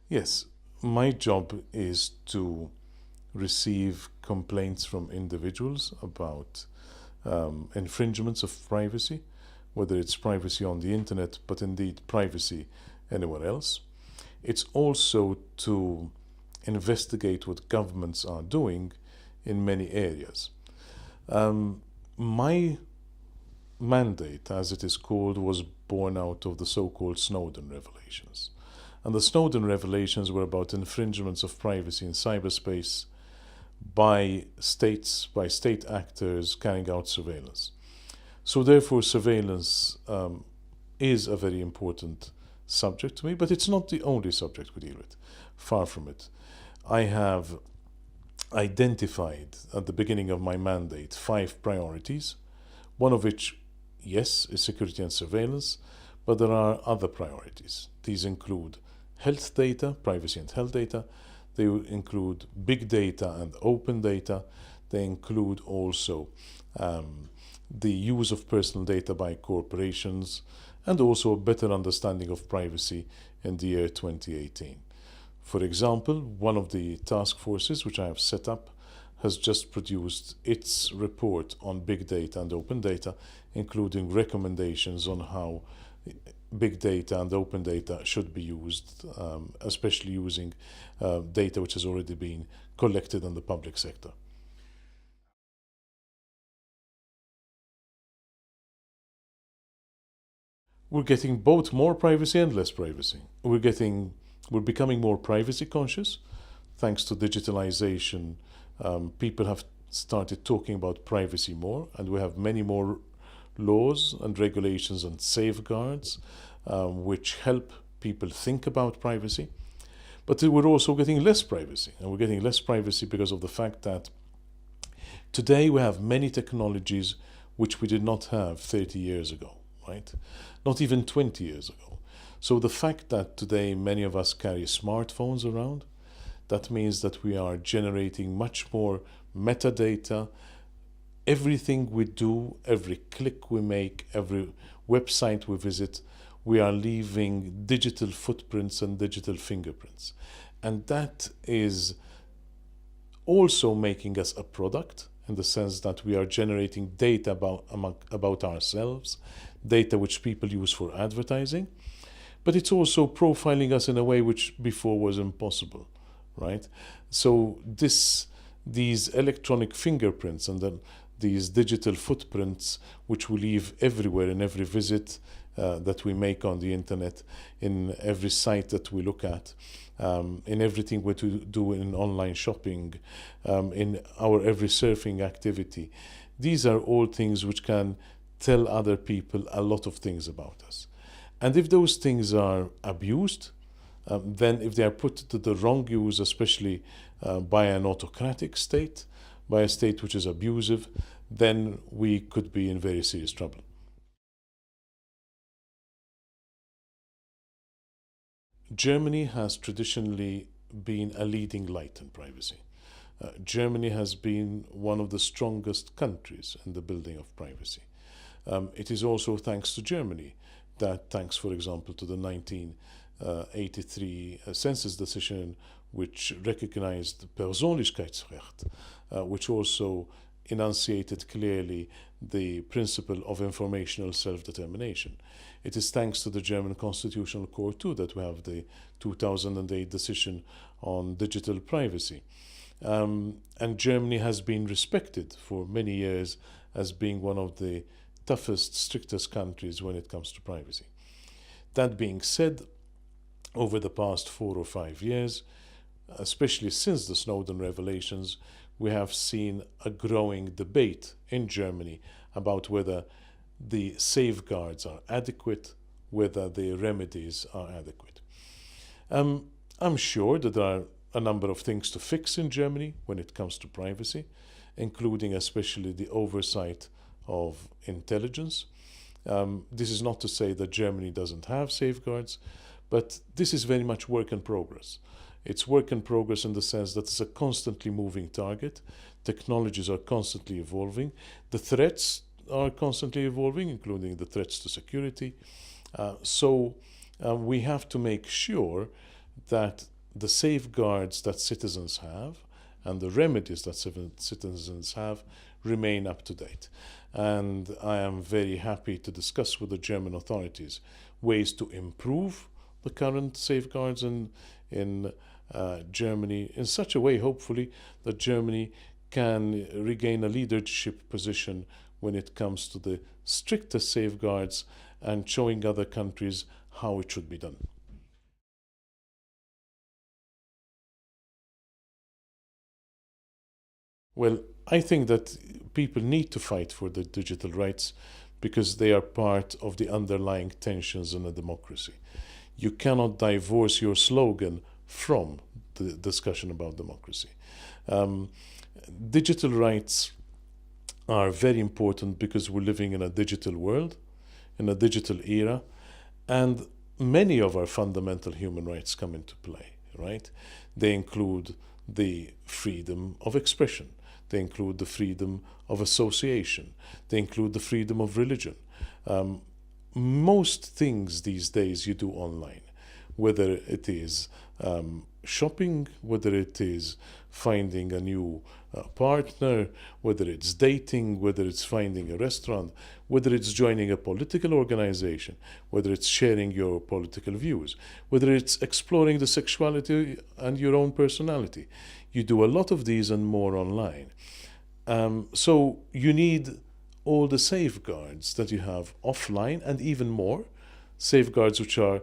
Yes, my job is to receive complaints from individuals about infringements of privacy, whether it's privacy on the internet, but indeed privacy anywhere else. It's also to investigate what governments are doing in many areas. My mandate, as it is called, was born out of the so-called Snowden revelations. And the Snowden revelations were about infringements of privacy in cyberspace by states, by state actors carrying out surveillance. So therefore, surveillance is a very important subject to me, but it's not the only subject we deal with. Far from it. I have identified at the beginning of my mandate 5 priorities, one of which, yes, is security and surveillance, but there are other priorities. These include health data, privacy and health data. They include big data and open data. They include also the use of personal data by corporations, and also a better understanding of privacy in the year 2018. For example, one of the task forces which I have set up has just produced its report on big data and open data, including recommendations on how big data and open data should be used, especially using data which has already been collected in the public sector. We're getting both more privacy and less privacy. We're becoming more privacy conscious thanks to digitalization. People have started talking about privacy more, and we have many more laws and regulations and safeguards which help people think about privacy. But we're also getting less privacy, and we're getting less privacy because of the fact that today we have many technologies which we did not have 30 years ago, right? Not even 20 years ago. So the fact that today many of us carry smartphones around, that means that we are generating much more metadata. Everything we do, every click we make, every website we visit, we are leaving digital footprints and digital fingerprints. And that is also making us a product, in the sense that we are generating data about ourselves, data which people use for advertising, but it's also profiling us in a way which before was impossible, right? So these electronic fingerprints and then these digital footprints which we leave everywhere in every visit that we make on the internet, in every site that we look at, in everything we do in online shopping, in our every surfing activity. These are all things which can tell other people a lot of things about us. And if those things are abused, then if they are put to the wrong use, especially by an autocratic state, by a state which is abusive, then we could be in very serious trouble. Germany has traditionally been a leading light in privacy. Germany has been one of the strongest countries in the building of privacy. It is also thanks to Germany that, thanks, for example, to the 1983 census decision, which recognized Persönlichkeitsrecht, which also enunciated clearly the principle of informational self-determination. It is thanks to the German Constitutional Court too that we have the 2008 decision on digital privacy. And Germany has been respected for many years as being one of the toughest, strictest countries when it comes to privacy. That being said, over the past 4 or 5 years, especially since the Snowden revelations, we have seen a growing debate in Germany about whether the safeguards are adequate, whether the remedies are adequate. I'm sure that there are a number of things to fix in Germany when it comes to privacy, including especially the oversight of intelligence. This is not to say that Germany doesn't have safeguards, but this is very much work in progress. It's work in progress in the sense that it's a constantly moving target. Technologies are constantly evolving. The threats are constantly evolving, including the threats to security. So we have to make sure that the safeguards that citizens have and the remedies that citizens have remain up to date. And I am very happy to discuss with the German authorities ways to improve the current safeguards in Germany in such a way, hopefully, that Germany can regain a leadership position when it comes to the strictest safeguards and showing other countries how it should be done. Well, I think that people need to fight for the digital rights because they are part of the underlying tensions in a democracy. You cannot divorce your slogan from the discussion about democracy. Digital rights are very important because we're living in a digital world, in a digital era, and many of our fundamental human rights come into play, right? They include the freedom of expression. They include the freedom of association. They include the freedom of religion. Most things these days you do online, whether it is shopping, whether it is finding a new partner, whether it's dating, whether it's finding a restaurant, whether it's joining a political organization, whether it's sharing your political views, whether it's exploring the sexuality and your own personality. You do a lot of these and more online. So you need all the safeguards that you have offline and even more, safeguards which are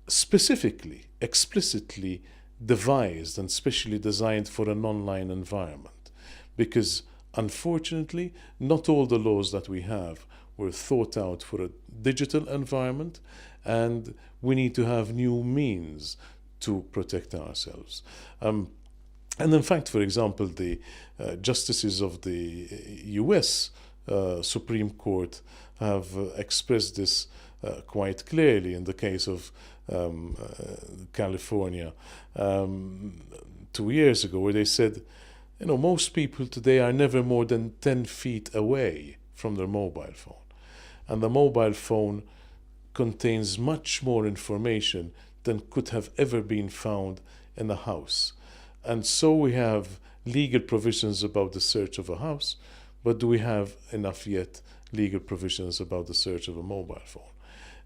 specifically, explicitly devised and specially designed for an online environment. Because unfortunately, not all the laws that we have were thought out for a digital environment, and we need to have new means to protect ourselves. And in fact, for example, the justices of the US Supreme Court have expressed this quite clearly in the case of California 2 years ago, where they said, most people today are never more than 10 feet away from their mobile phone. And the mobile phone contains much more information than could have ever been found in a house. And so we have legal provisions about the search of a house, but do we have enough yet legal provisions about the search of a mobile phone?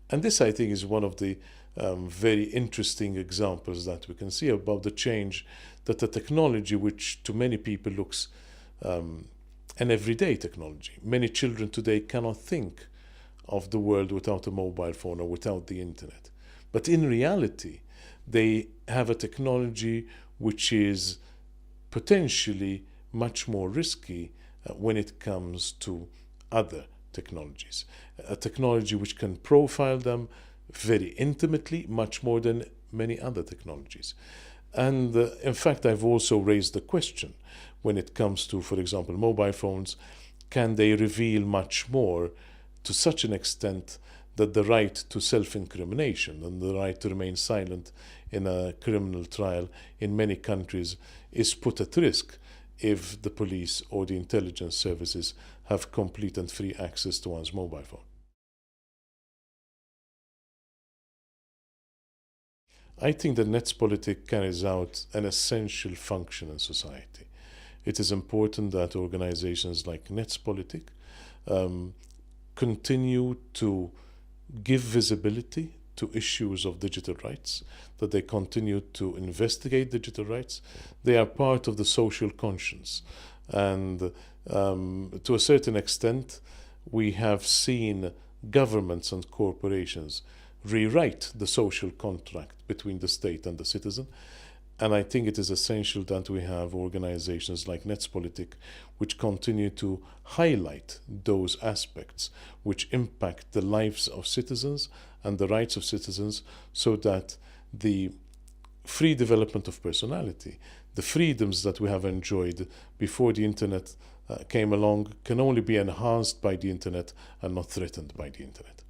And this, I think, is one of the very interesting examples that we can see about the change that the technology, which to many people looks an everyday technology. Many children today cannot think of the world without a mobile phone or without the internet. But in reality, they have a technology which is potentially much more risky when it comes to other technologies. A technology which can profile them very intimately, much more than many other technologies. And in fact, I've also raised the question when it comes to, for example, mobile phones, can they reveal much more to such an extent that the right to self-incrimination and the right to remain silent in a criminal trial in many countries is put at risk if the police or the intelligence services have complete and free access to one's mobile phone. I think that Netzpolitik carries out an essential function in society. It is important that organizations like Netzpolitik continue to give visibility to issues of digital rights, that they continue to investigate digital rights. They are part of the social conscience. And to a certain extent, we have seen governments and corporations rewrite the social contract between the state and the citizen. And I think it is essential that we have organizations like Netzpolitik which continue to highlight those aspects which impact the lives of citizens and the rights of citizens, so that the free development of personality, the freedoms that we have enjoyed before the internet came along, can only be enhanced by the internet and not threatened by the internet.